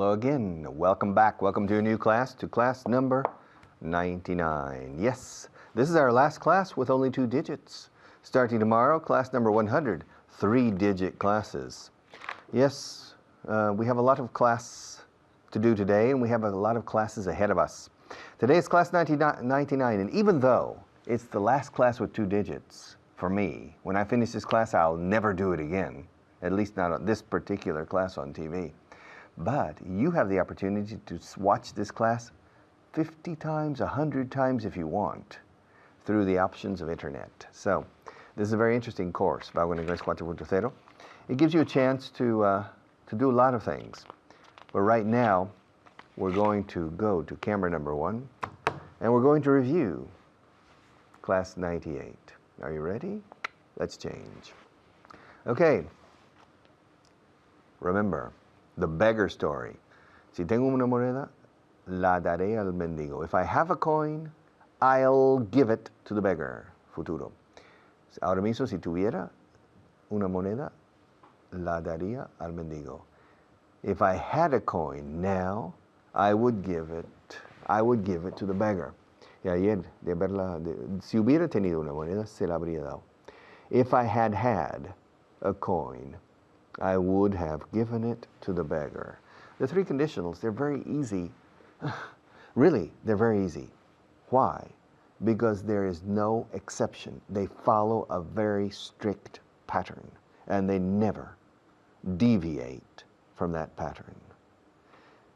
Hello again. Welcome back. Welcome to a new class, to class number 99. Yes, this is our last class with only 2 digits. Starting tomorrow, class number 100, 3-digit classes. Yes, we have a lot of class to do today, and we have a lot of classes ahead of us. Today is class 99, and even though it's the last class with 2 digits, for me, when I finish this class, I'll never do it again, at least not on this particular class on TV. But you have the opportunity to watch this class 50 times, 100 times if you want, through the options of internet. So, this is a very interesting course, Vaughan Inglés 4.0. It gives you a chance to do a lot of things. But right now, we're going to go to camera number 1, and we're going to review class 98. Are you ready? Let's change. Okay. Remember, the beggar story. Si tengo una moneda, la daré al mendigo. If I have a coin, I'll give it to the beggar. Futuro. Ahora mismo, si tuviera una moneda, la daría al mendigo. If I had a coin now, I would give it to the beggar. Y ayer, si hubiera tenido una moneda, se la habría dado. If I had had a coin, I would have given it to the beggar. The 3 conditionals, they're very easy. Really, they're very easy. Why? Because there is no exception. They follow a very strict pattern, and they never deviate from that pattern.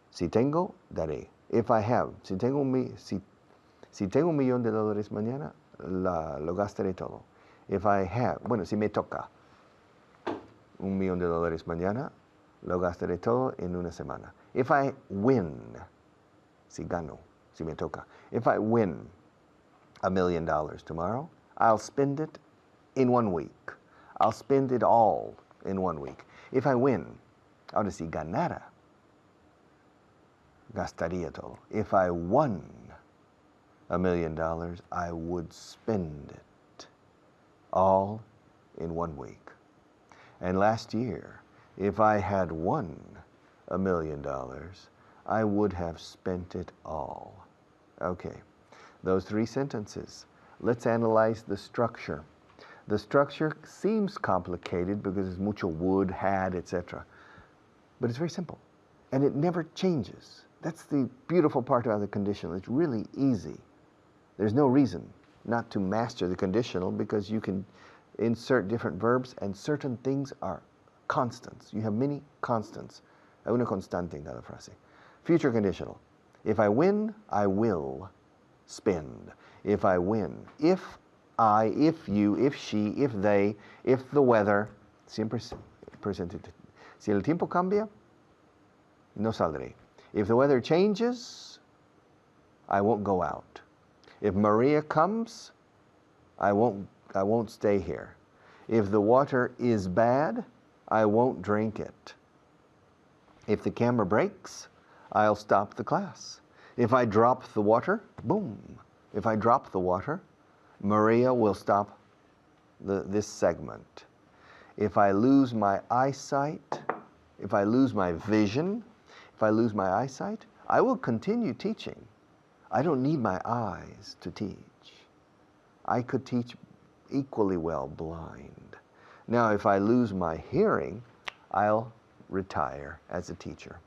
Si tengo, daré. If I have, si tengo un millón de dólares mañana, lo gastaré todo. If I have, bueno, si me toca $1 millón mañana, lo gastaré todo en una semana. If I win, si gano, si me toca. If I win $1 million tomorrow, I'll spend it in 1 week. I'll spend it all in 1 week. If I win, ahora si ganara, gastaría todo. If I won $1 million, I would spend it all in 1 week. And last year, if I had won $1 million, I would have spent it all. Okay, those 3 sentences. Let's analyze the structure. The structure seems complicated because it's mucho would, had, etc. But it's very simple, and it never changes. That's the beautiful part about the conditional. It's really easy. There's no reason not to master the conditional because you can insert different verbs, and certain things are constants. You have many constants. Hay una constante en cada frase. Future conditional. If I win, I will spend. If I win. If I, if you, if she, if they, if the weather. Siempre presente. Si el tiempo cambia, no saldré. If the weather changes, I won't go out. If Maria comes, I won't stay here. If the water is bad, I won't drink it. If the camera breaks, I'll stop the class. If I drop the water, boom. If I drop the water, Maria will stop this segment. If I lose my eyesight, if I lose my vision, if I lose my eyesight, I will continue teaching. I don't need my eyes to teach. I could teach equally well blind. Now, if I lose my hearing, I'll retire as a teacher.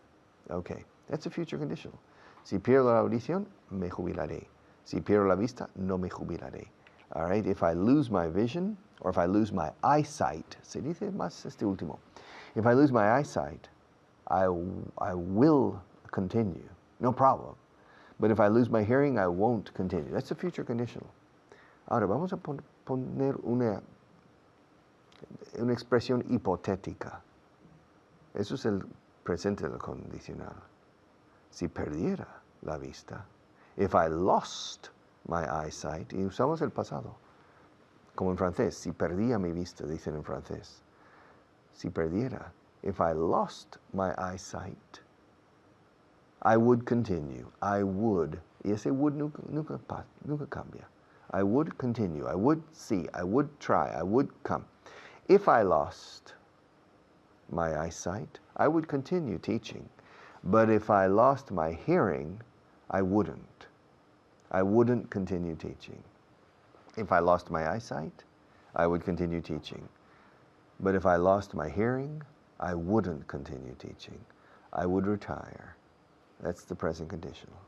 Okay, that's a future conditional. Si pierdo la audición, me jubilaré. Si pierdo la vista, no me jubilaré. All right, if I lose my vision, or if I lose my eyesight, se dice más este último. If I lose my eyesight, I will continue, no problem. But if I lose my hearing, I won't continue. That's a future conditional. Ahora, vamos a poner una expresión hipotética. Eso es el presente del condicional. Si perdiera la vista, if I lost my eyesight, y usamos el pasado, como en francés, si perdía mi vista, dicen en francés. Si perdiera, if I lost my eyesight, I would continue. I would. Y ese would nunca cambia. I would continue. I would see. I would try. I would come. If I lost my eyesight, I would continue teaching. But if I lost my hearing, I wouldn't. I wouldn't continue teaching. If I lost my eyesight, I would continue teaching. But if I lost my hearing, I wouldn't continue teaching. I would retire. That's the present conditional.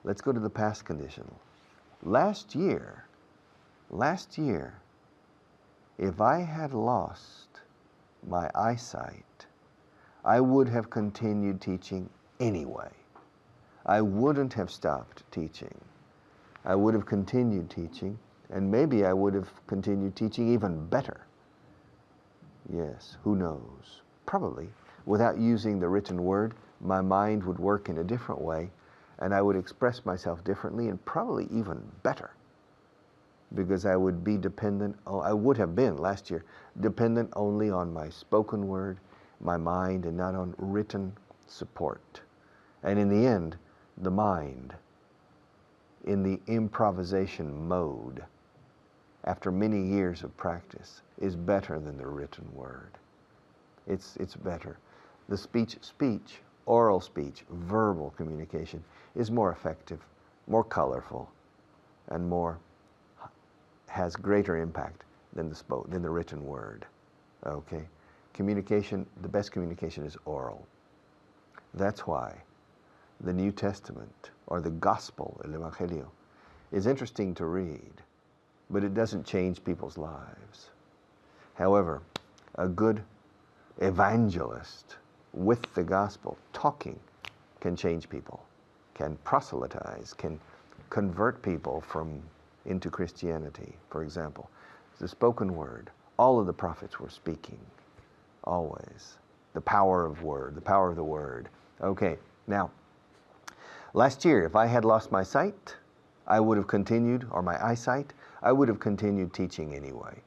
Let's go to the past conditional. Last year, if I had lost my eyesight, I would have continued teaching anyway. I wouldn't have stopped teaching. I would have continued teaching, and maybe I would have continued teaching even better. Yes, who knows? Probably, without using the written word, my mind would work in a different way, and I would express myself differently and probably even better, because I would be dependent, I would have been last year, dependent only on my spoken word, my mind, and not on written support. And in the end, the mind, in the improvisation mode, after many years of practice, is better than the written word. It's better. The speech, oral speech, verbal communication is more effective, more colorful, and has greater impact than the written word. Okay? Communication, the best communication is oral. That's why the New Testament, or the Gospel, el Evangelio, is interesting to read, but it doesn't change people's lives. However, a good evangelist with the Gospel, talking, can change people, can proselytize, can convert people into Christianity, for example. The spoken word, all of the prophets were speaking, always. The power of the word. Okay, now, last year, if I had lost my sight, I would have continued, or my eyesight, I would have continued teaching anyway.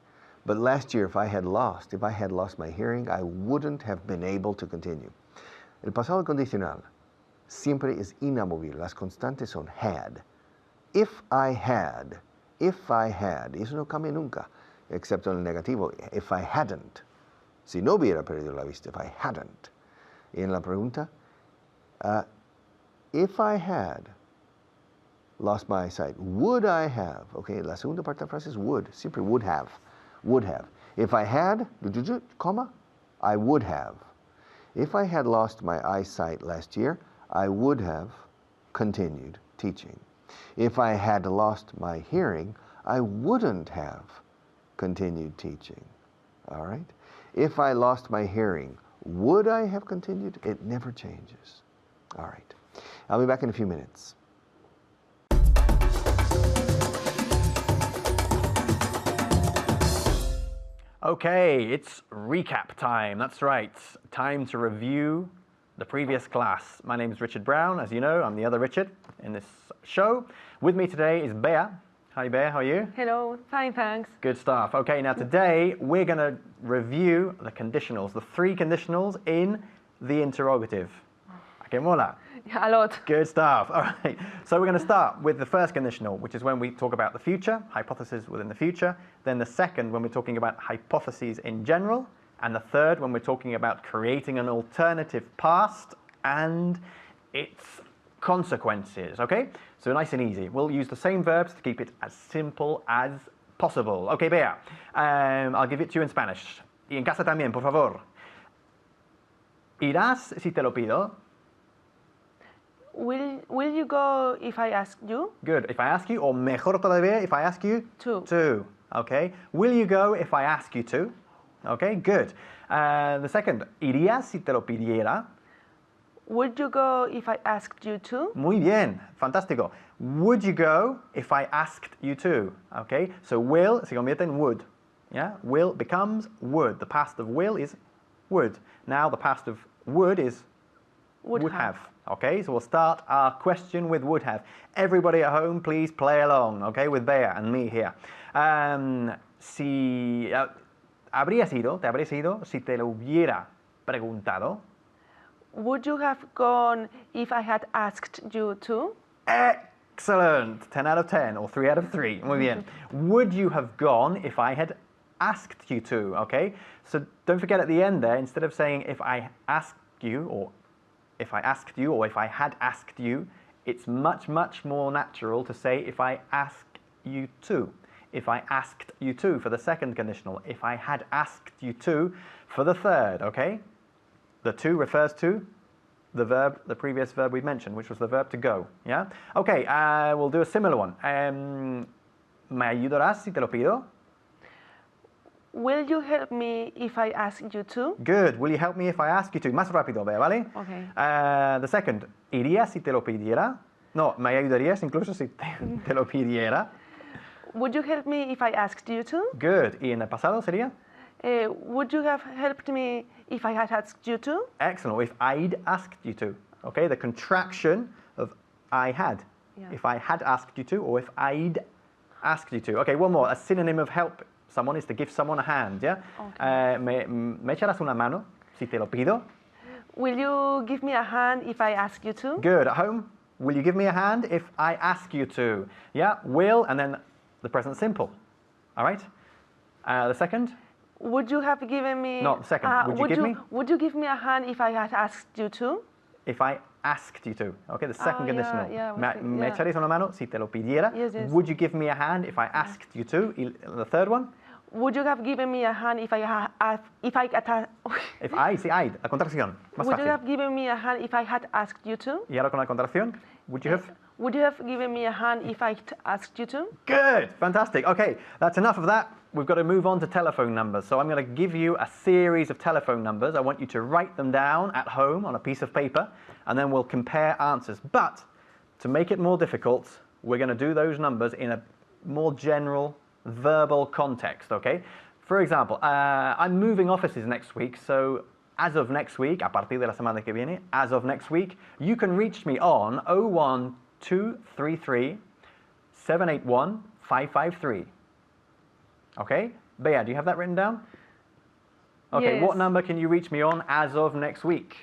But last year, if I had lost my hearing, I wouldn't have been able to continue. El pasado condicional siempre es inamovible. Las constantes son had. If I had, y eso no cambia nunca, excepto en el negativo, if I hadn't, si no hubiera perdido la vista, if I hadn't. Y en la pregunta, if I had lost my eyesight, would I have? Okay, la segunda parte de la frase es would, siempre would have. If I had, comma, I would have. If I had lost my eyesight last year, I would have continued teaching. If I had lost my hearing, I wouldn't have continued teaching. All right? If I lost my hearing, would I have continued? It never changes. All right. I'll be back in a few minutes. Okay, it's recap time. That's right. Time to review the previous class. My name is Richard Brown. As you know, I'm the other Richard in this show. With me today is Bea. Hi, Bea. How are you? Hello. Fine, thanks. Good stuff. Okay, now today we're going to review the conditionals, the three conditionals in the interrogative. Okay, mola. Yeah, a lot. Good stuff. All right. So we're going to start with the first conditional, which is when we talk about the future, hypothesis within the future. Then the second, when we're talking about hypotheses in general. And the third, when we're talking about creating an alternative past and its consequences. Okay? So nice and easy. We'll use the same verbs to keep it as simple as possible. Okay, Bea. I'll give it to you in Spanish. Y en casa también, por favor. ¿Irás si te lo pido? Will you go if I ask you? Good. If I ask you, or mejor todavía, if I ask you? To. Okay. Will you go if I ask you to? Okay, good. The second, ¿irías si te lo pidiera? Would you go if I asked you to? Muy bien. Fantástico. Would you go if I asked you to? Okay. So will se convierte en would. Yeah. Will becomes would. The past of will is would. Now the past of would is would have. Okay, so we'll start our question with would have. Everybody at home, please play along, okay, with Bea and me here. Si habría sido, te habría sido, si te lo hubiera preguntado. Would you have gone if I had asked you to? Excellent. 10 out of 10 or 3 out of 3. Muy bien. Would you have gone if I had asked you to? Okay, so don't forget at the end there, instead of saying if I asked you or if I asked you or if I had asked you, it's much, much more natural to say if I asked you to. If I asked you to for the second conditional. If I had asked you to for the third, okay? The to refers to the verb, the previous verb we mentioned, which was the verb to go, yeah? Okay, we'll do a similar one. ¿Me ayudarás si te lo pido? Will you help me if I ask you to? Good. Will you help me if I ask you to? Más rápido, ¿vale? Okay. The second, ¿irías si te lo pidiera? No, ¿me ayudarías incluso si te lo pidiera? Would you help me if I asked you to? Good. ¿Y en el pasado sería? Would you have helped me if I had asked you to? Excellent. If I'd asked you to. Okay, the contraction of I had. Yeah. If I had asked you to, or if I'd asked you to. Okay, one more. A synonym of help someone is to give someone a hand, yeah? Okay. ¿Me echarás una mano si te lo pido? Will you give me a hand if I ask you to? Good. At home, will you give me a hand if I ask you to? Yeah, will, and then the present simple. All right? The second? Would you have given me... No, the second. Would you give me? Would you give me a hand if I had asked you to? If I asked you to. Okay, the second conditional. Me yeah. echaréis una mano si te lo pidiera. Yes. Would you give me a hand if I asked you to? Y the third one? Would you have given me a hand if I If I, sí, I, la contracción. Más Would you fácil. have given me a hand if I had asked you to? Y ahora con la contracción. Would you have? Would you have given me a hand if I asked you to? Good, fantastic. Okay, that's enough of that. We've got to move on to telephone numbers. So I'm going to give you a series of telephone numbers. I want you to write them down at home on a piece of paper, and then we'll compare answers. But to make it more difficult, we're going to do those numbers in a more general verbal context, okay? For example, I'm moving offices next week, so as of next week, a partir de la semana que viene, as of next week, you can reach me on 01233 781 553. Okay? Bea, do you have that written down? Okay, Yes. what number can you reach me on as of next week?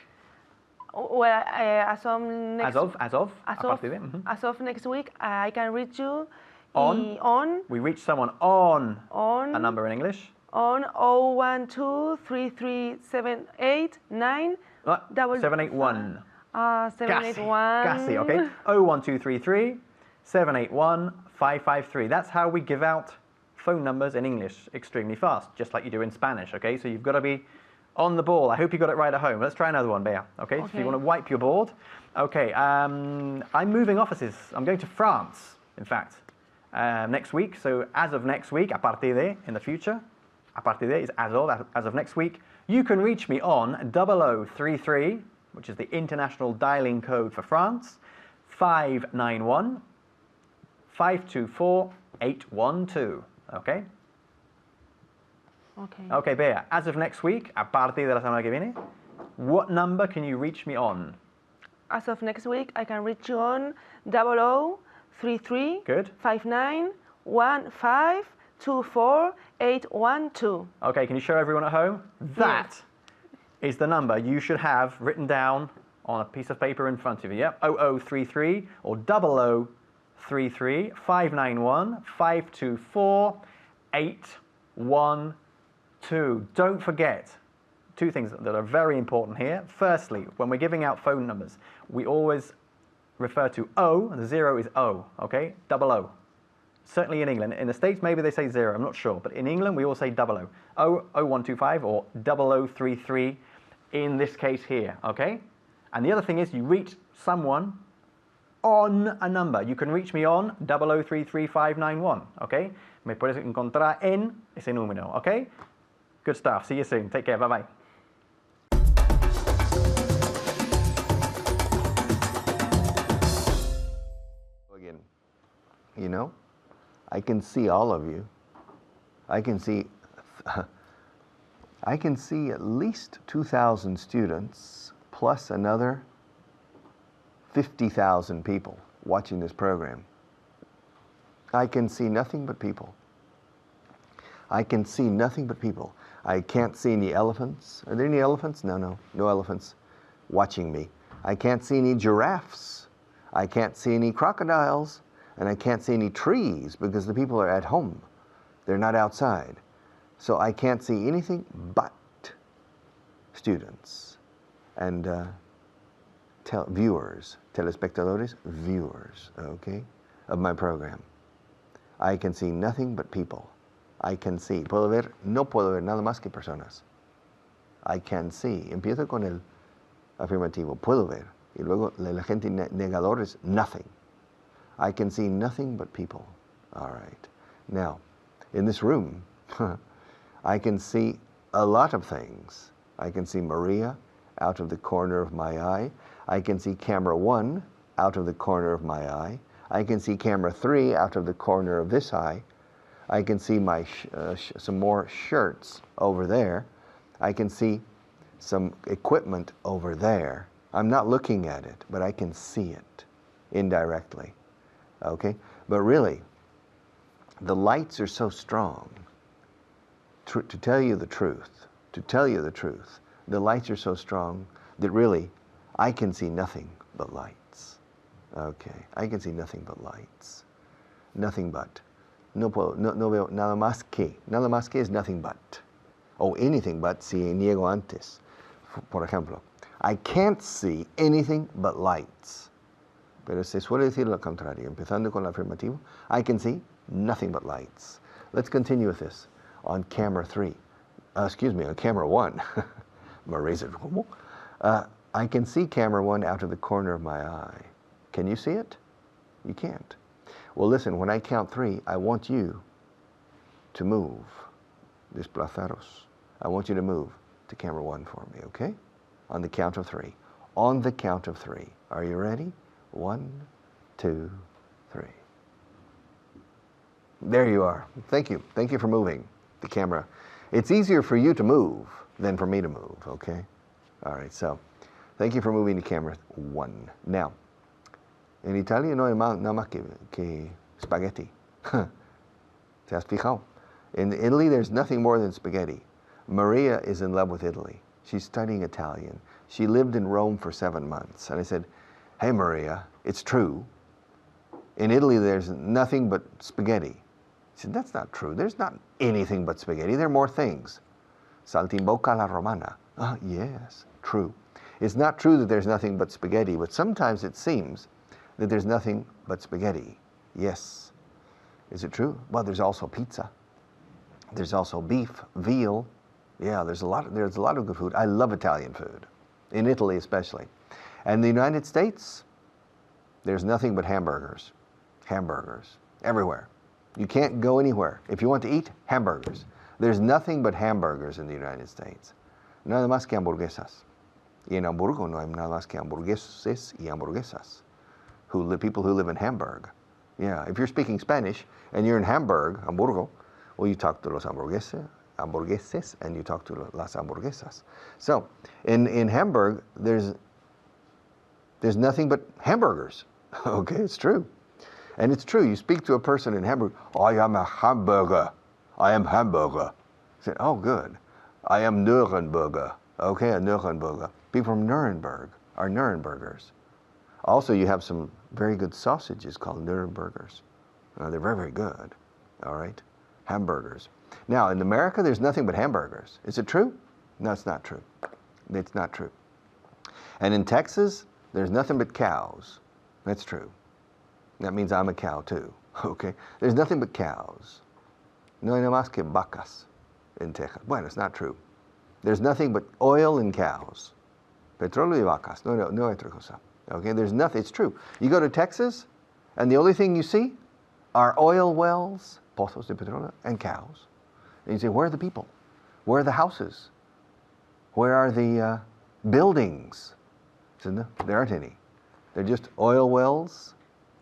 Well, as of next As of, a partir de, as of next week, I can reach you On? We reach someone on on a number in English. on 0123378 781. 781. Casi, okay? 01233 781 553. That's how we give out phone numbers in English extremely fast, just like you do in Spanish, okay? So you've got to be on the ball. I hope you got it right at home. Let's try another one, Bea, okay? So if you want to wipe your board. Okay, I'm moving offices. I'm going to France, in fact, next week. So as of next week, a partir de, in the future, a partir de is as of next week, you can reach me on 0033, which is the international dialing code for France, 591 524 812. Okay? Okay. Okay, Bea, as of next week, a partir de la semana que viene, what number can you reach me on? As of next week, I can reach you on 0033 Good. 59 15 24 812. Okay, can you show everyone at home? That is the number you should have written down on a piece of paper in front of you. Yep, 0033 or 0033 591 524 812. Don't forget two things that are very important here. Firstly, when we're giving out phone numbers, we always refer to O, and the 0 is O, okay? 00. Certainly in England. In the States, maybe they say 0, I'm not sure. But in England, we all say 00. 0125 or 0033 in this case here, okay? And the other thing is you reach someone on a number. You can reach me on 0033591, okay? Me puedes encontrar en ese número, okay? Good stuff. See you soon. Take care. Bye-bye. Again, you know, I can see all of you. I can see at least 2,000 students plus another 50,000 people watching this program. I can see nothing but people. I can see nothing but people. I can't see any elephants. Are there any elephants? No elephants watching me. I can't see any giraffes. I can't see any crocodiles. And I can't see any trees because the people are at home. They're not outside. So I can't see anything but students. And viewers, telespectadores, viewers, okay, of my program. I can see nothing but people. I can see. Puedo ver, no puedo ver nada más que personas. I can see. Empiezo con el afirmativo, puedo ver. Y luego el agente negador es nothing. I can see nothing but people. All right. Now, in this room, I can see a lot of things. I can see Maria out of the corner of my eye. I can see camera 1 out of the corner of my eye. I can see camera 3 out of the corner of this eye. I can see my some more shirts over there. I can see some equipment over there. I'm not looking at it, but I can see it indirectly. Okay? But really, the lights are so strong. To tell you the truth, the lights are so strong that really I can see nothing but lights. Okay, I can see nothing but lights. Nothing but. No veo nada más que. Nada más que is nothing but. O anything but si niego antes. Por ejemplo, I can't see anything but lights. Pero se suele decir lo contrario. Empezando con el afirmativo, I can see nothing but lights. Let's continue with this. On camera 3. On camera 1. I can see camera 1 out of the corner of my eye. Can you see it? You can't. Well, listen, when I count 3, I want you to move. Desplazaros. I want you to move to camera 1 for me, okay? On the count of 3. On the count of 3. Are you ready? 1, 2, 3. There you are. Thank you. Thank you for moving the camera. It's easier for you to move than for me to move, okay? All right, so thank you for moving to camera 1. Now, en Italia no hay nada más que spaghetti. ¿Te has fijado? In Italy, there's nothing more than spaghetti. Maria is in love with Italy. She's studying Italian. She lived in Rome for 7 months. And I said, hey, Maria, it's true. In Italy, there's nothing but spaghetti. She said, that's not true. There's not anything but spaghetti. There are more things. Saltimbocca alla romana. Yes, true. It's not true that there's nothing but spaghetti, but sometimes it seems that there's nothing but spaghetti. Yes. Is it true? Well, there's also pizza. There's also beef, veal. Yeah, there's a lot of good food. I love Italian food, in Italy especially. And the United States, there's nothing but hamburgers. Hamburgers, everywhere. You can't go anywhere. If you want to eat, hamburgers. There's nothing but hamburgers in the United States. Nada más que hamburguesas. Y en Hamburgo no hay nada más que hamburgueses y hamburguesas. People who live in Hamburg. Yeah, if you're speaking Spanish and you're in Hamburgo, well, you talk to los hamburgueses, and you talk to las hamburguesas. So, in Hamburg, there's nothing but hamburgers. Okay, it's true. And it's true, you speak to a person in Hamburg, I am a hamburger. I am hamburger. I said, oh, good. I am Nuremberger. Okay, a Nuremberger. People from Nuremberg are Nurembergers. Also, you have some very good sausages called Nurembergers. They're very, very good. All right? Hamburgers. Now, in America, there's nothing but hamburgers. Is it true? No, it's not true. It's not true. And in Texas, there's nothing but cows. That's true. That means I'm a cow too. Okay? There's nothing but cows. No hay nada más que vacas in Texas. Bueno, it's not true. There's nothing but oil and cows. Petróleo y vacas. No hay otra cosa. Okay? There's nothing. It's true. You go to Texas, and the only thing you see are oil wells, pozos de petróleo, and cows. And you say, where are the people? Where are the houses? Where are the buildings? So no, there aren't any. They're just oil wells,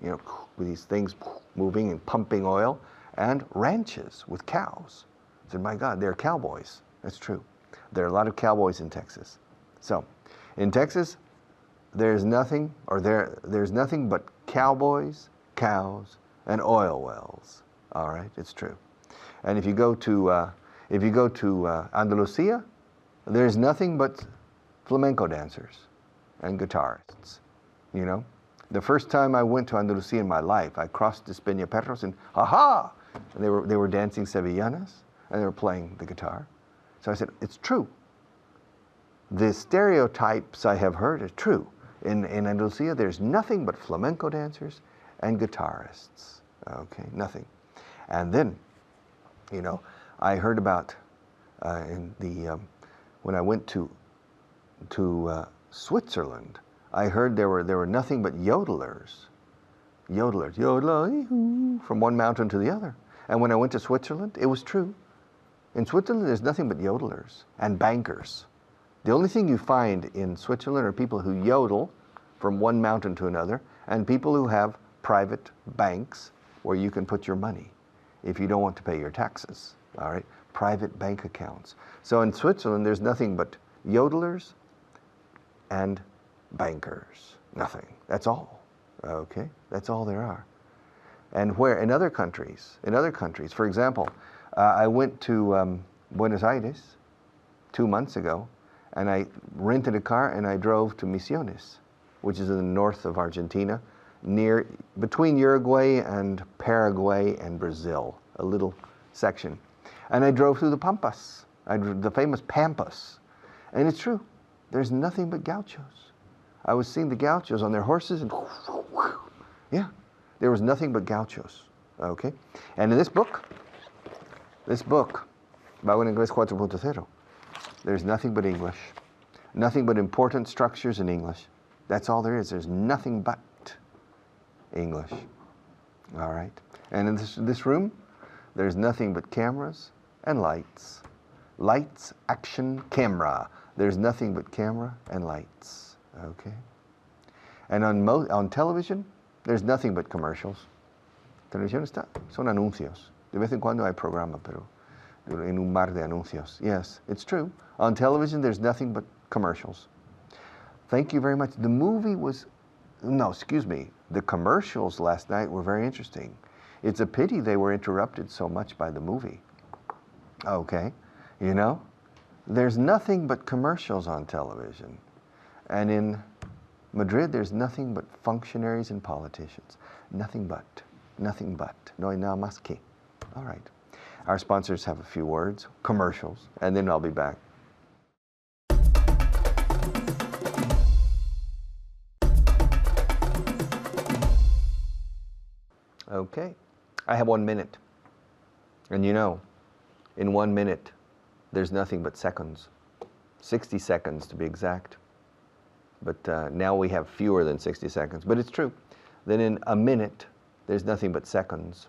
you know, with these things moving and pumping oil, and ranches with cows. I said, my God, they're cowboys. That's true. There are a lot of cowboys in Texas. So, in Texas, there's nothing but cowboys, cows, and oil wells. All right, it's true. And if you go to Andalusia, there's nothing but flamenco dancers and guitarists. You know, the first time I went to Andalusia in my life, I crossed the Peñaperros and aha, and they were dancing sevillanas and they were playing the guitar. So I said, it's true. The stereotypes I have heard are true. In Andalusia, there's nothing but flamenco dancers and guitarists. Okay, nothing. And then, you know, I heard about when I went to Switzerland, I heard there were nothing but yodelers, yodel, from one mountain to the other. And when I went to Switzerland, it was true. In Switzerland, there's nothing but yodelers and bankers. The only thing you find in Switzerland are people who yodel from one mountain to another, and people who have private banks where you can put your money if you don't want to pay your taxes. All right, private bank accounts. So in Switzerland, there's nothing but yodelers and bankers. Nothing. That's all. Okay, that's all there are. And where in other countries, for example, I went to Buenos Aires 2 months ago, and I rented a car and I drove to Misiones, which is in the north of Argentina, between Uruguay and Paraguay and Brazil, a little section. And I drove through the Pampas, the famous Pampas. And it's true, there's nothing but gauchos. I was seeing the gauchos on their horses, and yeah, there was nothing but gauchos. Okay? And in this book, Vaughan Inglés 4.0, there's nothing but English. Nothing but important structures in English. That's all there is. There's nothing but English. All right? And in this room, there's nothing but cameras and lights. Lights, action, camera. There's nothing but camera and lights. Okay? And on television, there's nothing but commercials. Televisión son anuncios. De vez en cuando hay programa, pero en un mar de anuncios. Yes, it's true. On television, there's nothing but commercials. Thank you very much. The commercials last night were very interesting. It's a pity they were interrupted so much by the movie. Okay, you know, there's nothing but commercials on television. And in Madrid, there's nothing but functionaries and politicians. Nothing but. No hay nada más que. All right. Our sponsors have a few words, commercials, and then I'll be back. Okay. I have 1 minute. And you know, in 1 minute, there's nothing but seconds. 60 seconds to be exact. But now we have fewer than 60 seconds. But it's true. Then in a minute, there's nothing but seconds.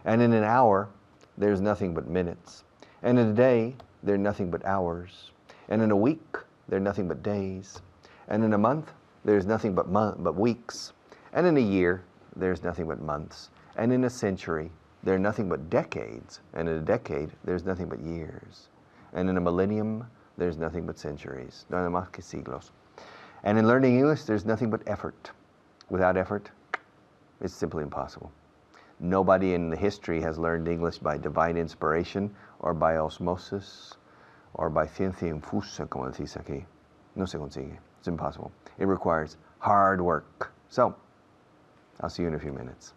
And in an hour, there's nothing but minutes. And in a day, there are nothing but hours. And in a week, there are nothing but days. And in a month, there's nothing but weeks. And in a year, there's nothing but months. And in a century, there are nothing but decades. And in a decade, there's nothing but years. And in a millennium, there's nothing but centuries. No hay más que siglos. And in learning English, there's nothing but effort. Without effort, it's simply impossible. Nobody in the history has learned English by divine inspiration or by osmosis or by ciencia infusa, como decís aquí. No se consigue. It's impossible. It requires hard work. So, I'll see you in a few minutes.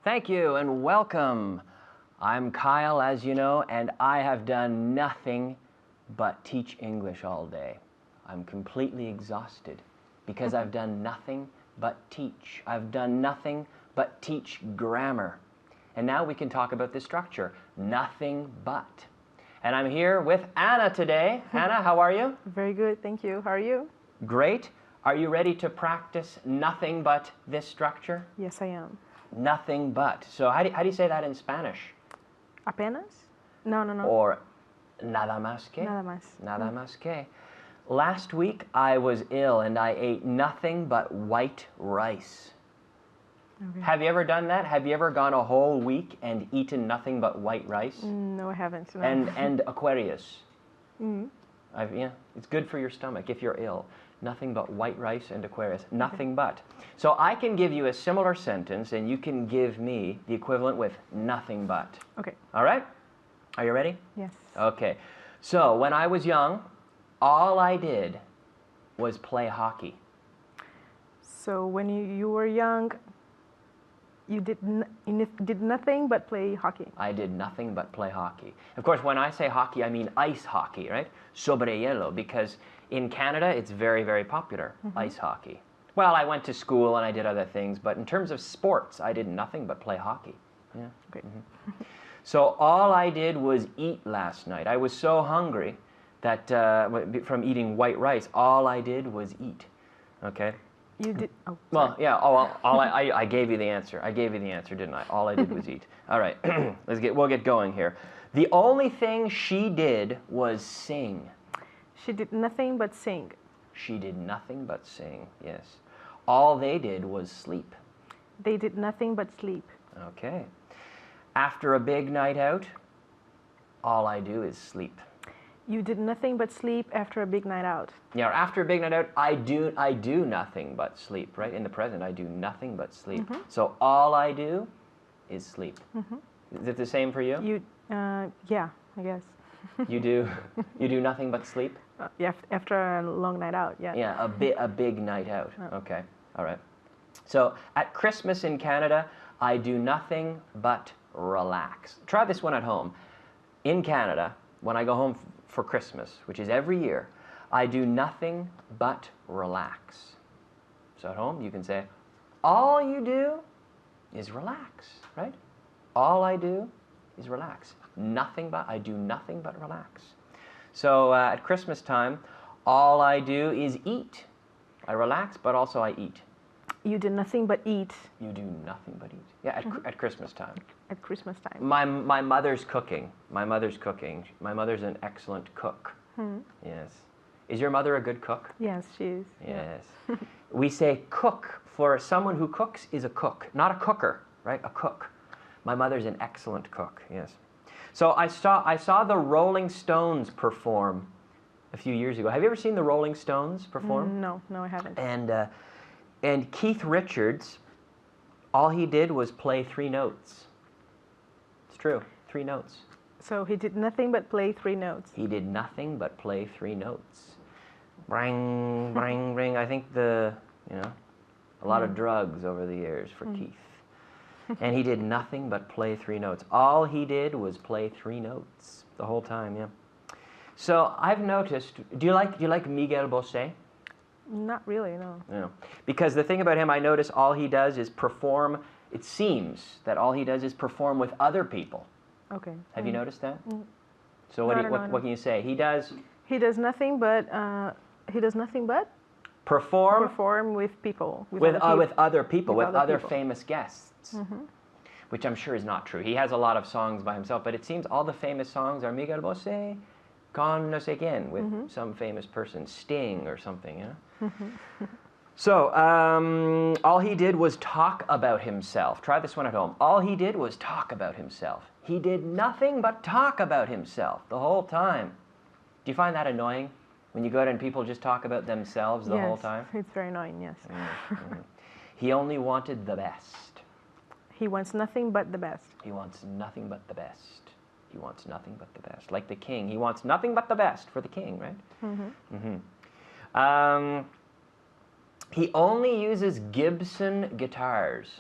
Thank you and welcome. I'm Kyle, as you know, and I have done nothing but teach English all day. I'm completely exhausted because I've done nothing but teach. I've done nothing but teach grammar. And now we can talk about the structure, nothing but. And I'm here with Anna today. Anna, how are you? Very good, thank you. How are you? Great. Are you ready to practice nothing but this structure? Yes, I am. Nothing but. So how do you say that in Spanish? ¿Apenas? No. Or nada más que? Nada más. Nada más que. Last week I was ill and I ate nothing but white rice. Okay. Have you ever done that? Have you ever gone a whole week and eaten nothing but white rice? No, I haven't. No. And Aquarius. Mm-hmm. Yeah, it's good for your stomach if you're ill. Nothing but white rice and Aquarius. Nothing but. So I can give you a similar sentence and you can give me the equivalent with nothing but. Okay. All right? Are you ready? Yes. Okay. So when I was young, all I did was play hockey. So when you were young, You did nothing but play hockey. I did nothing but play hockey. Of course, when I say hockey, I mean ice hockey, right? Sobre hielo, because in Canada, it's very, very popular, ice hockey. Well, I went to school and I did other things, but in terms of sports, I did nothing but play hockey. Yeah. Great. So all I did was eat last night. I was so hungry that from eating white rice, all I did was eat. Okay? You did. Oh, Well, yeah. I gave you the answer. I gave you the answer, didn't I? All I did was eat. All right. We'll get going here. The only thing she did was sing. she did nothing but sing. She did nothing but sing. Yes. All they did was sleep. They did nothing but sleep. Okay. After a big night out, all I do is sleep. You did nothing but sleep after a big night out. Yeah, after a big night out, I do nothing but sleep, right? In the present, I do nothing but sleep. So all I do is sleep. Is it the same for you? Yeah, I guess. You do nothing but sleep? Yeah, after a long night out, yeah. Yeah, a big night out. Okay. All right. So at Christmas in Canada, I do nothing but relax. Try this one at home. In Canada, when I go home for Christmas, which is every year, I do nothing but relax. So at home, you can say, all you do is relax, right? All I do is relax. I do nothing but relax. So at Christmas time, all I do is eat. I relax, but also I eat. You did nothing but eat. You do nothing but eat. Yeah, at Christmas time. At Christmas time. My mother's cooking. My mother's cooking. My mother's an excellent cook. Yes. Is your mother a good cook? Yes, she is. Yes. We say cook for someone who cooks is a cook, not a cooker, right? A cook. My mother's an excellent cook. Yes. So I saw the Rolling Stones perform a few years ago. Have you ever seen the Rolling Stones perform? No, I haven't. And Keith Richards, all he did was play 3 notes. It's true, 3 notes. So he did nothing but play 3 notes. He did nothing but play 3 notes. Bring, bring, bring. I think a lot of drugs over the years for Keith. And he did nothing but play 3 notes. All he did was play 3 notes the whole time, yeah. So I've noticed, do you like Miguel Bosé? Not really, no. No. Because the thing about him, I notice all he does is perform, it seems that all he does is perform with other people. Okay. Have you noticed that? So No, what can you say? He does He does nothing but perform with people. with other people, with other people. famous guests. Which I'm sure is not true. He has a lot of songs by himself, but it seems all the famous songs are Miguel Bosé, con no sé quién, with some famous person, Sting or something, you know? So, all he did was talk about himself. Try this one at home. All he did was talk about himself. He did nothing but talk about himself the whole time. Do you find that annoying? When you go out and people just talk about themselves the whole time? It's very annoying, yes. He only wanted the best. He wants nothing but the best. He wants nothing but the best. He wants nothing but the best. Like the king, he wants nothing but the best for the king, right? He only uses Gibson guitars.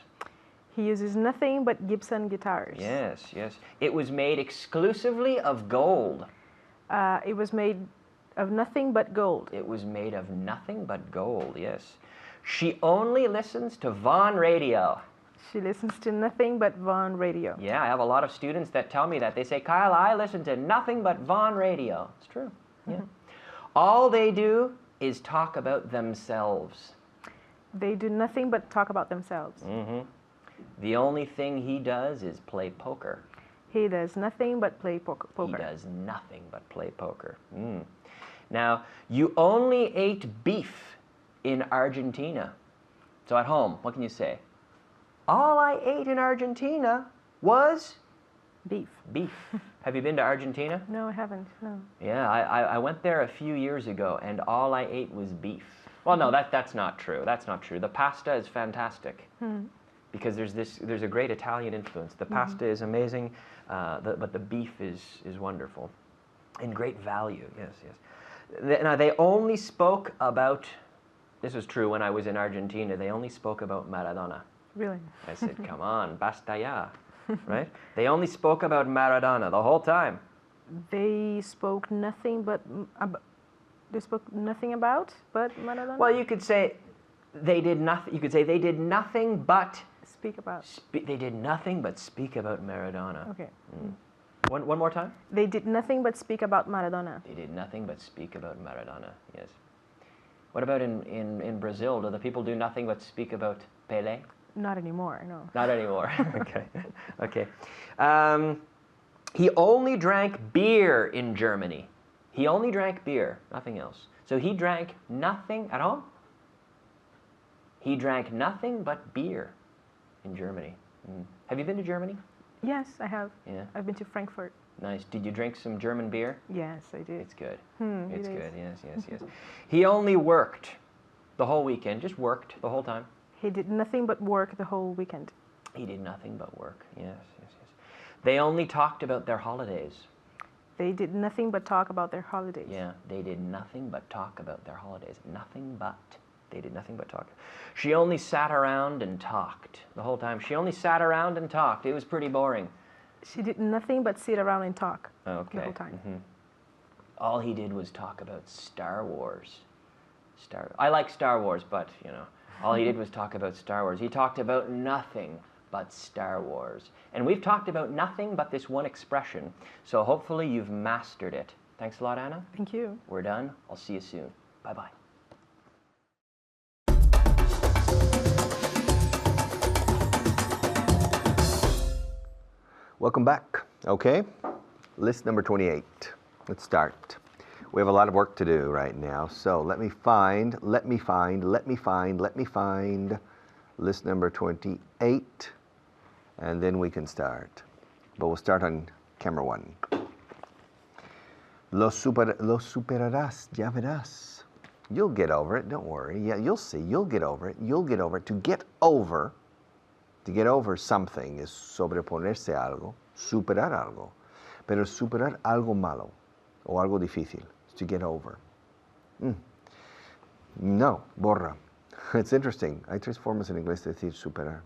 He uses nothing but Gibson guitars. Yes, yes. It was made exclusively of gold. It was made of nothing but gold. It was made of nothing but gold, yes. She only listens to Vaughan radio. She listens to nothing but Vaughan radio. Yeah, I have a lot of students that tell me that. They say, Kyle, I listen to nothing but Vaughan radio. It's true. Yeah. All they do is talk about themselves. They do nothing but talk about themselves. The only thing he does is play poker. He does nothing but play poker. He does nothing but play poker. Now, you only ate beef in Argentina. So at home, what can you say? All I ate in Argentina was beef. Beef. Have you been to Argentina? No, I haven't. No. Yeah, I went there a few years ago, and all I ate was beef. Well, no, that's not true. That's not true. The pasta is fantastic because there's a great Italian influence. The pasta is amazing, but the beef is wonderful, and great value. Yes, yes. Now they only spoke about. This was true when I was in Argentina. They only spoke about Maradona. Really? I said, come on, basta ya, right? They only spoke about Maradona the whole time. They spoke nothing but they spoke nothing about but Maradona. Well, you could say they did nothing. You could say they did nothing but Speak about. they did nothing but speak about Maradona. Okay. One more time. They did nothing but speak about Maradona. They did nothing but speak about Maradona. Yes. What about in Brazil? Do the people do nothing but speak about Pelé? Not anymore. No. Not anymore. Okay. Okay. He only drank beer in Germany. He only drank beer, nothing else. So he drank nothing at all? He drank nothing but beer in Germany. Have you been to Germany? Yes, I have. Yeah. I've been to Frankfurt. Nice. Did you drink some German beer? Yes, I did. It's good. It It's is. good. Yes, yes, yes. He only worked the whole weekend, just worked the whole time. He did nothing but work the whole weekend. He did nothing but work. Yes, yes, yes. They only talked about their holidays. They did nothing but talk about their holidays. Yeah, they did nothing but talk about their holidays. Nothing but. They did nothing but talk. She only sat around and talked the whole time. She only sat around and talked. It was pretty boring. She did nothing but sit around and talk Okay. the whole time. All he did was talk about Star Wars. I like Star Wars, but, you know, all he did was talk about Star Wars. He talked about nothing but Star Wars. And we've talked about nothing but this one expression. So hopefully you've mastered it. Thanks a lot, Anna. Thank you. We're done. I'll see you soon. Bye-bye. Welcome back. Okay, list number 28. Let's start. We have a lot of work to do right now, so let me find list number 28, and then we can start. But we'll start on camera 1. Lo superarás, ya verás. You'll get over it, don't worry. Yeah, you'll see, you'll get over it, you'll get over it. To get over something is sobreponerse a algo, superar algo. Pero superar algo malo o algo difícil is to get over. No, borra. It's interesting. Hay tres formas en inglés de decir superar.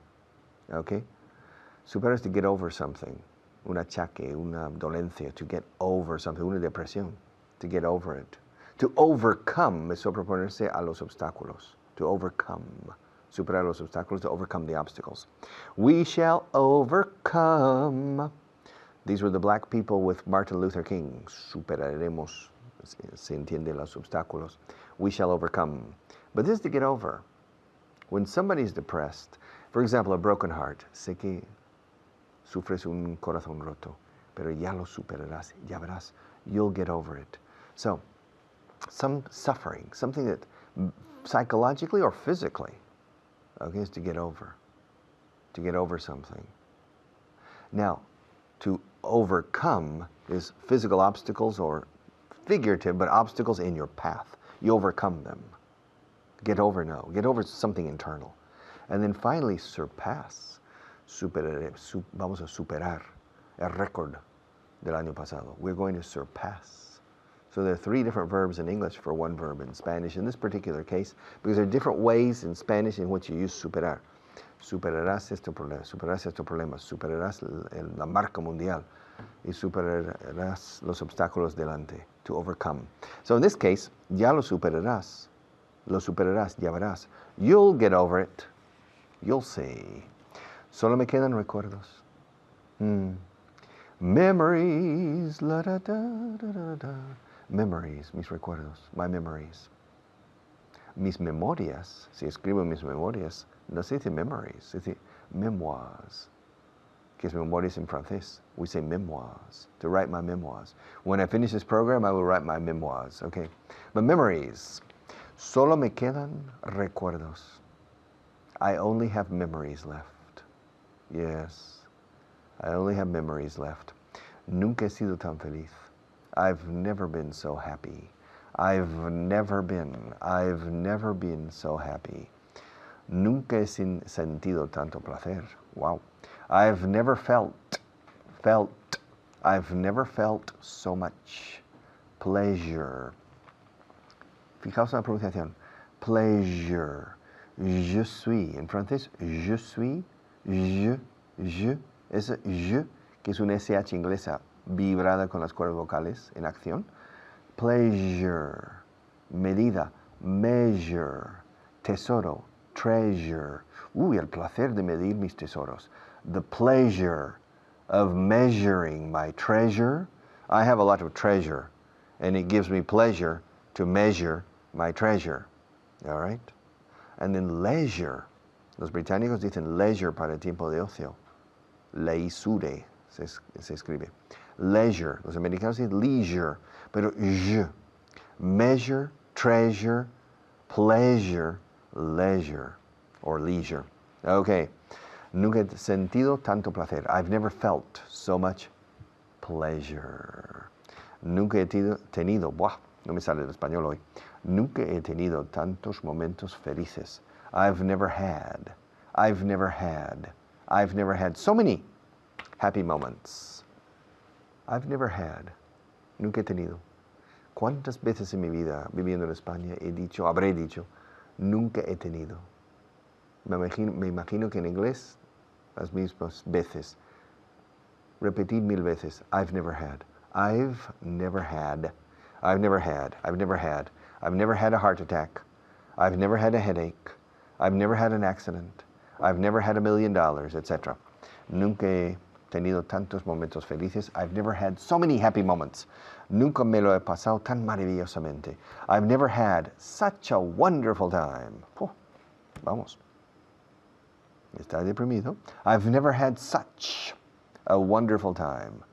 Okay? Superar is to get over something. Un achaque, una dolencia, to get over something, una depresión, to get over it. To overcome es sobreponerse a los obstáculos. To overcome. Superar los obstáculos, to overcome the obstacles. We shall overcome. These were the black people with Martin Luther King. Superaremos. Se entiende los obstáculos. We shall overcome. But this is to get over. When somebody's depressed, for example, a broken heart, sé que sufres un corazón roto, pero ya lo superarás, ya verás, you'll get over it. So, some suffering, something that psychologically or physically, okay, is to get over something. Now, to overcome is physical obstacles or figurative, but obstacles in your path. You overcome them. Get over something internal. And then finally, surpass. Vamos a superar el récord del año pasado. We're going to surpass. So there are 3 different verbs in English for one verb in Spanish in this particular case, because there are different ways in Spanish in which you use superar. Superarás estos problemas, superarás la marca mundial, y superarás los obstáculos delante, to overcome. So in this case, ya lo superarás, ya verás. You'll get over it, you'll see. Solo me quedan recuerdos. Memories, la da da da da da. Memories, mis recuerdos, my memories. Mis memorias, si escribo mis memorias, no se dice memories, se dice memoirs. Que es memorias en francés? We say memoirs, to write my memoirs. When I finish this program, I will write my memoirs, okay? But memories, solo me quedan recuerdos. I only have memories left. Yes, I only have memories left. Nunca he sido tan feliz. I've never been so happy. I've never been so happy. Nunca he sentido tanto placer. Wow. I've never felt so much pleasure. Fijaos en la pronunciación. Pleasure. Je suis. En francés, je suis, je, ese je, que es una SH inglesa vibrada con las cuerdas vocales en acción. Pleasure, medida, measure, tesoro, treasure. Uy, el placer de medir mis tesoros. The pleasure of measuring my treasure. I have a lot of treasure, and it gives me pleasure to measure my treasure. All right? And then leisure. Los británicos dicen leisure para el tiempo de ocio. Leisure se escribe. Leisure. Los americanos dicen leisure. Pero je. Measure, treasure, pleasure, leisure. Or leisure. Okay. Nunca he sentido tanto placer. I've never felt so much pleasure. Nunca he tenido, buah, no me sale el español hoy. Nunca he tenido tantos momentos felices. I've never had so many happy moments. I've never had. Nunca he tenido. ¿Cuántas veces en mi vida viviendo en España habré dicho, nunca he tenido? Me imagino que en inglés las mismas veces. Repetir 1000 veces. I've never had. I've never had. I've never had. I've never had. I've never had a heart attack. I've never had a headache. I've never had an accident. I've never had $1 million, etc. Nunca he tenido tantos momentos felices. I've never had so many happy moments. Nunca me lo he pasado tan maravillosamente. I've never had such a wonderful time. Vamos. Está deprimido. I've never had such a wonderful time.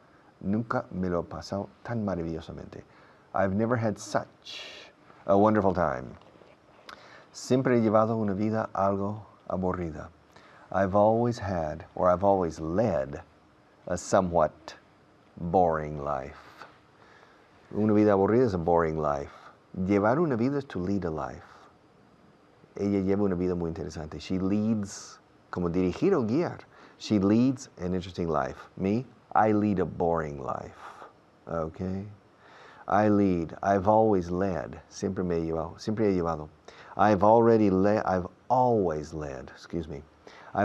Nunca me lo he pasado tan maravillosamente. I've never had such a wonderful time. Siempre he llevado una vida algo aburrida. I've always had, or I've always led, a somewhat boring life. Una vida aburrida is a boring life. Llevar una vida is to lead a life. Ella lleva una vida muy interesante. She leads, como dirigir o guiar. She leads an interesting life. Me, I lead a boring life. Okay? I've always led. Siempre he llevado. I've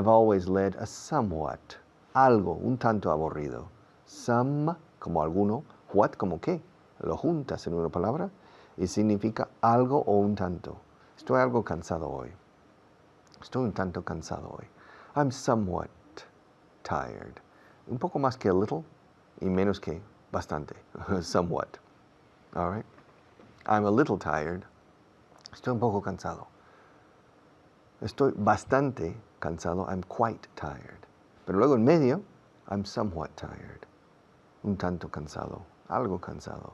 always led a somewhat, algo, un tanto aburrido. Some, como alguno, what, como qué. Lo juntas en una palabra y significa algo o un tanto. Estoy algo cansado hoy. Estoy un tanto cansado hoy. I'm somewhat tired. Un poco más que a little y menos que bastante. Somewhat. All right? I'm a little tired. Estoy un poco cansado. Estoy bastante cansado. I'm quite tired. Pero luego en medio, I'm somewhat tired. Un tanto cansado. Algo cansado.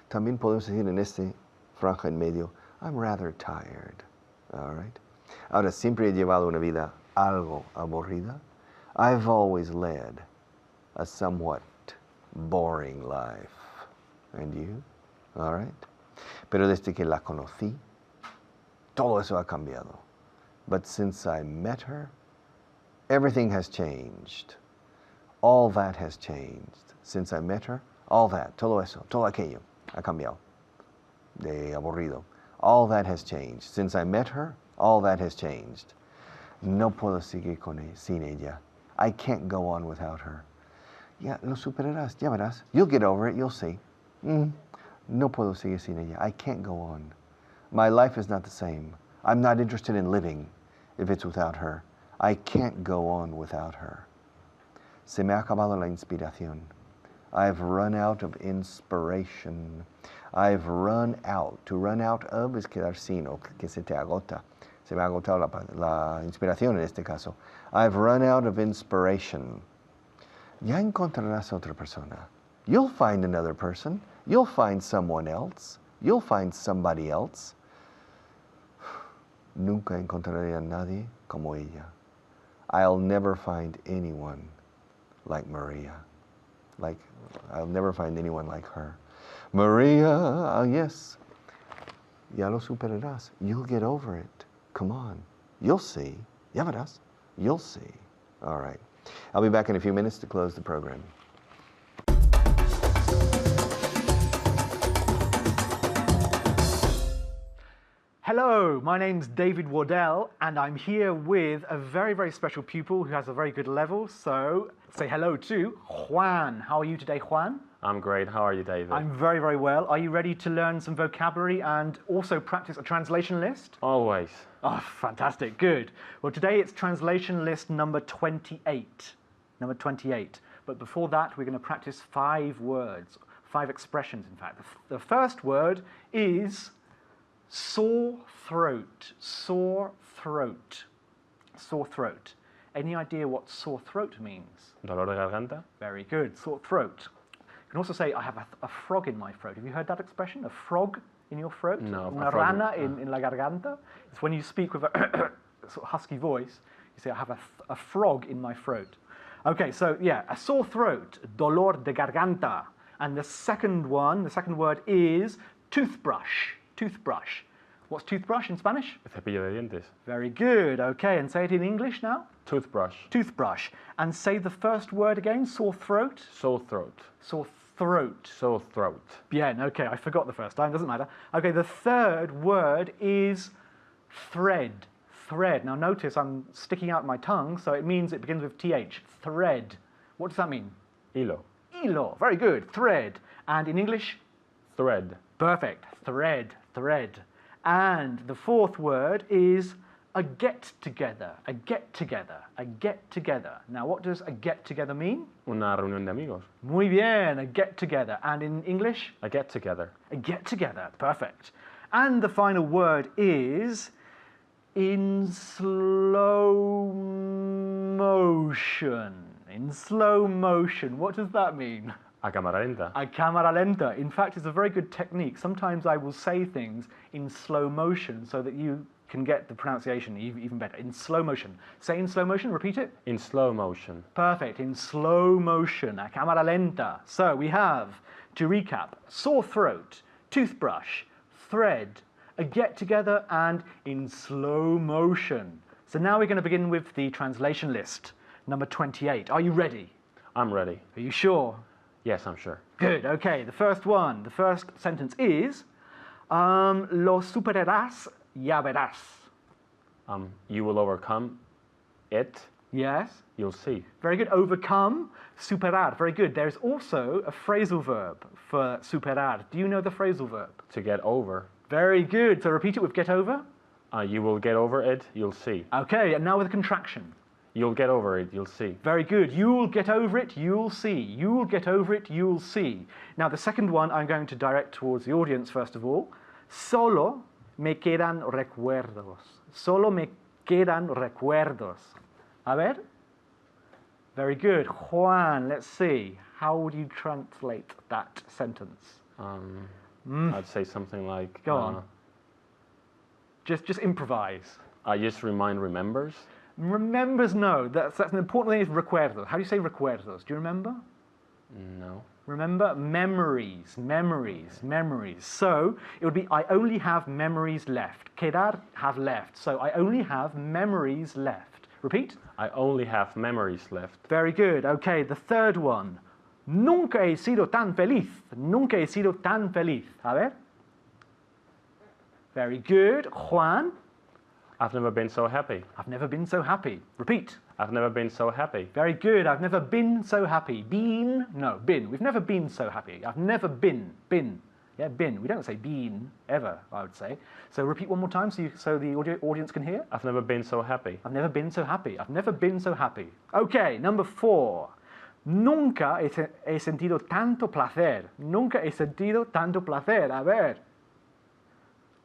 También podemos decir en este franja en medio, I'm rather tired. All right? Ahora, siempre he llevado una vida algo aburrida. I've always led a somewhat boring life. And you? All right? Pero desde que la conocí, todo eso ha cambiado. But since I met her, everything has changed. All that has changed. Since I met her, all that, todo eso, todo aquello ha cambiado. De aburrido. All that has changed. Since I met her, all that has changed. No puedo seguir sin ella. I can't go on without her. Ya lo superarás, ya verás. You'll get over it, you'll see. No puedo seguir sin ella. I can't go on. My life is not the same. I'm not interested in living if it's without her. I can't go on without her. Se me ha acabado la inspiración. I've run out of inspiration. I've run out. To run out of es quedar sin o que se te agota. Se me ha agotado la inspiración en este caso. I've run out of inspiration. Ya encontrarás otra persona. You'll find another person. You'll find someone else. You'll find somebody else. Nunca encontraré a nadie como ella. I'll never find anyone like Maria. I'll never find anyone like her. Maria, yes. Ya lo superarás. You'll get over it. Come on. You'll see. Ya verás. You'll see. All right. I'll be back in a few minutes to close the program. Hello, my name's David Wardell, and I'm here with a very, very special pupil who has a very good level. So say hello to Juan. How are you today, Juan? I'm great. How are you, David? I'm very, very well. Are you ready to learn some vocabulary and also practice a translation list? Always. Oh, fantastic. Good. Well, today it's translation list number 28. Number 28. But before that, we're going to practice 5 words, 5 expressions, in fact. The first word is sore throat. Sore throat. Sore throat. Any idea what sore throat means? Dolor de garganta? Very good. Sore throat. You can also say, I have a frog in my throat. Have you heard that expression? A frog in your throat? No. Una rana en la garganta. It's when you speak with a sort of husky voice. You say, I have a frog in my throat. Okay, so yeah, a sore throat, dolor de garganta. And the second word is toothbrush. Toothbrush. What's toothbrush in Spanish? Cepillo de dientes. Very good. Okay, and say it in English now. Toothbrush. Toothbrush. And say the first word again, sore throat. Sore throat. Sore throat. Sore throat. Bien, okay, I forgot the first time, doesn't matter. Okay, the third word is thread. Thread. Now notice I'm sticking out my tongue, so it means it begins with TH. Thread. What does that mean? Hilo. Hilo. Very good. Thread. And in English? Thread. Perfect. Thread. Thread. And the fourth word is a get-together. A get-together. A get-together. Now, what does a get-together mean? Una reunión de amigos. Muy bien. A get-together. And in English? A get together. A get-together. Perfect. And the final word is in slow motion. In slow motion. What does that mean? A cámara lenta. A cámara lenta. In fact, it's a very good technique. Sometimes I will say things in slow motion so that you can get the pronunciation even better. In slow motion. Say in slow motion, repeat it. In slow motion. Perfect. In slow motion. A cámara lenta. So we have, to recap, sore throat, toothbrush, thread, a get-together, and in slow motion. So now we're going to begin with the translation list. Number 28. Are you ready? I'm ready. Are you sure? Yes, I'm sure. Good. Okay, the first one. The first sentence is lo superarás, ya verás. You will overcome it. Yes. You'll see. Very good. Overcome, superar. Very good. There's also a phrasal verb for superar. Do you know the phrasal verb? To get over. Very good. So repeat it with get over. You will get over it. You'll see. Okay, and now with a contraction. You'll get over it. You'll see. Very good. You'll get over it, you'll see. You'll get over it, you'll see. Now, the second one I'm going to direct towards the audience, first of all. Solo me quedan recuerdos. Solo me quedan recuerdos. A ver? Very good. Juan, let's see. How would you translate that sentence? I'd say something like... Go on. Just improvise. I just remembers. Remembers, no. That's an important thing, is recuerdos. How do you say recuerdos? Do you remember? No. Remember? Memories. So it would be, I only have memories left. Quedar, have left. So I only have memories left. Repeat. I only have memories left. Very good. Okay, the third one. Nunca he sido tan feliz. Nunca he sido tan feliz. A ver. Very good. Juan. I've never been so happy. I've never been so happy. Repeat. I've never been so happy. Very good. I've never been so happy. Been? No, been. We've never been so happy. I've never been. Been. Yeah, been. We don't say been, ever, I would say. So repeat one more time so the audience can hear. I've never been so happy. I've never been so happy. I've never been so happy. Okay, number 4. Nunca he sentido tanto placer. Nunca he sentido tanto placer. A ver.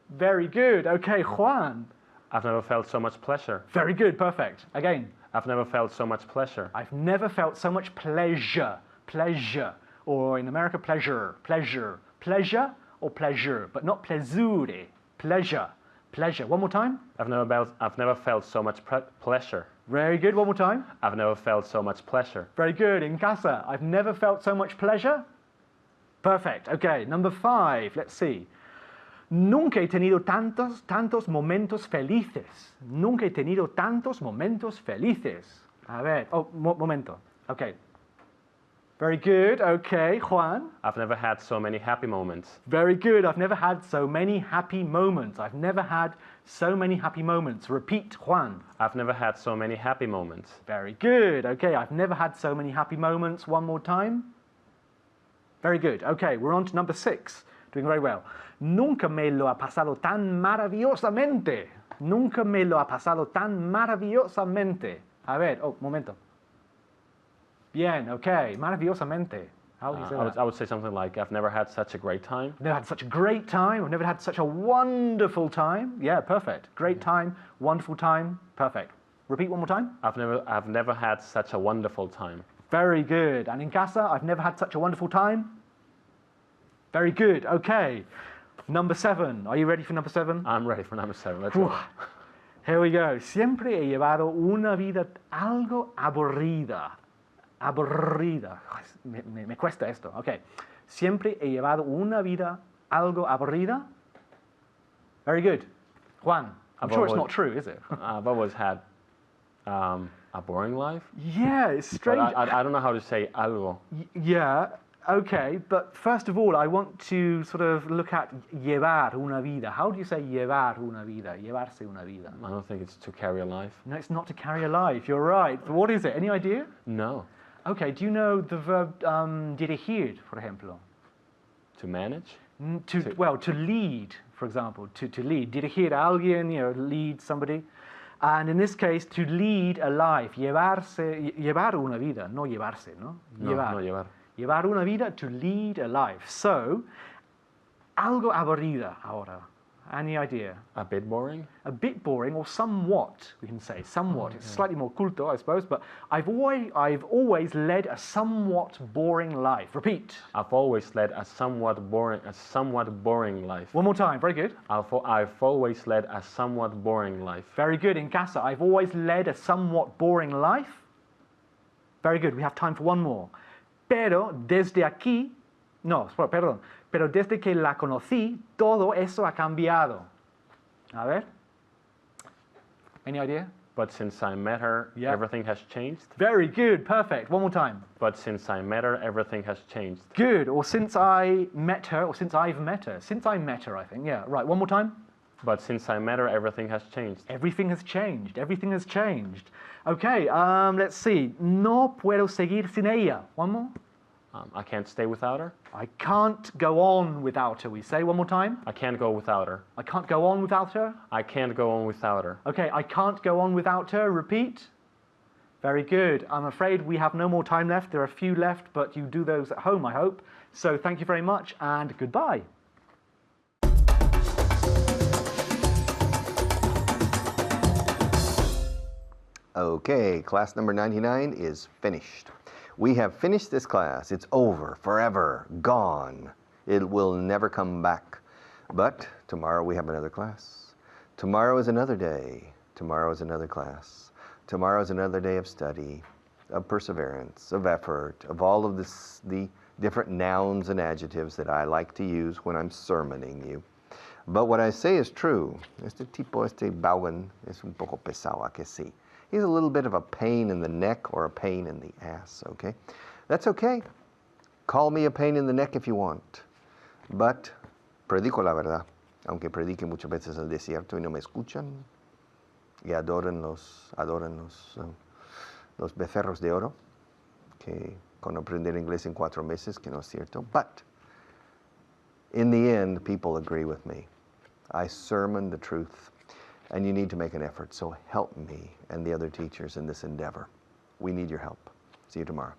Very good. Okay, Juan. I've never felt so much pleasure. Very good. Perfect. Again. I've never felt so much pleasure. I've never felt so much pleasure. Pleasure. Or in America, pleasure. Pleasure. Pleasure or pleasure, but not plaisure. Pleasure. Pleasure. One more time. I've never felt so much pleasure. Very good. One more time. I've never felt so much pleasure. Very good. In casa. I've never felt so much pleasure. Perfect. Okay. Number 5. Let's see. Nunca he tenido tantos momentos felices. Nunca he tenido tantos momentos felices. A ver. Oh, momento. Okay. Very good. Okay, Juan. I've never had so many happy moments. Very good. I've never had so many happy moments. I've never had so many happy moments. Repeat, Juan. I've never had so many happy moments. Very good. Okay, I've never had so many happy moments. One more time. Very good. Okay, we're on to number 6. Doing very well. Nunca me lo ha pasado tan maravillosamente. Nunca me lo ha pasado tan maravillosamente. A ver, momento. Bien, okay. Maravillosamente. How would you say that? I would say something like, I've never had such a great time. I've never had such a great time. I've never had such a wonderful time. Yeah, perfect. Great time, wonderful time, perfect. Repeat one more time. I've never had such a wonderful time. Very good. And in casa, I've never had such a wonderful time. Very good. Okay. Number 7. Are you ready for number 7? I'm ready for number 7. Let's go. Here we go. Siempre he llevado una vida algo aburrida. Aburrida. Me cuesta esto. Okay. Siempre he llevado una vida algo aburrida. Very good. Juan, I'm sure it's not true, is it? I've always had a boring life. Yeah, it's strange. I don't know how to say algo. Yeah, okay. But first of all, I want to sort of look at llevar una vida. How do you say llevar una vida? Llevarse una vida. I don't think it's to carry a life. No, it's not to carry a life. You're right. What is it? Any idea? No. Okay, do you know the verb dirigir, por ejemplo? To manage? Well, to lead, for example, to lead. Dirigir a alguien, lead somebody. And in this case, to lead a life. Llevar una vida, no llevarse, ¿no? Llevar. No llevar. Llevar una vida, to lead a life. So, algo aburrida ahora. Any idea? A bit boring? A bit boring, or somewhat, we can say. Somewhat. It's slightly more culto, I suppose, but I've always led a somewhat boring life. Repeat. I've always led a somewhat boring life. One more time. Very good. I've always led a somewhat boring life. Very good. In casa, I've always led a somewhat boring life. Very good. We have time for one more. Pero desde aquí, no, perdón. Pero desde que la conocí, todo eso ha cambiado. A ver. Any idea? But since I met her, everything has changed. Very good. Perfect. One more time. But since I met her, everything has changed. Good. Or since I met her, or since I've met her. Since I met her, I think. Yeah. Right. One more time. But since I met her, everything has changed. Everything has changed. Everything has changed. Okay. Let's see. No puedo seguir sin ella. One more. I can't stay without her. I can't go on without her. We say one more time. I can't go without her. I can't go on without her. I can't go on without her. Okay, I can't go on without her. Repeat. Very good. I'm afraid we have no more time left. There are a few left, but you do those at home, I hope. So thank you very much and goodbye. Okay, class number 99 is finished. We have finished this class. It's over, forever, gone. It will never come back. But tomorrow we have another class. Tomorrow is another day. Tomorrow is another class. Tomorrow is another day of study, of perseverance, of effort, of all of the different nouns and adjectives that I like to use when I'm sermoning you. But what I say is true. Este Vaughan es un poco pesado, ¿a que sí? He's a little bit of a pain in the neck or a pain in the ass, okay? That's okay. Call me a pain in the neck if you want. But predico la verdad, aunque predique muchas veces el desierto y no me escuchan y adoran los becerros de oro, que con aprender inglés en 4 meses, que no es cierto. But in the end, people agree with me. I sermon the truth. And you need to make an effort, so help me and the other teachers in this endeavor. We need your help. See you tomorrow.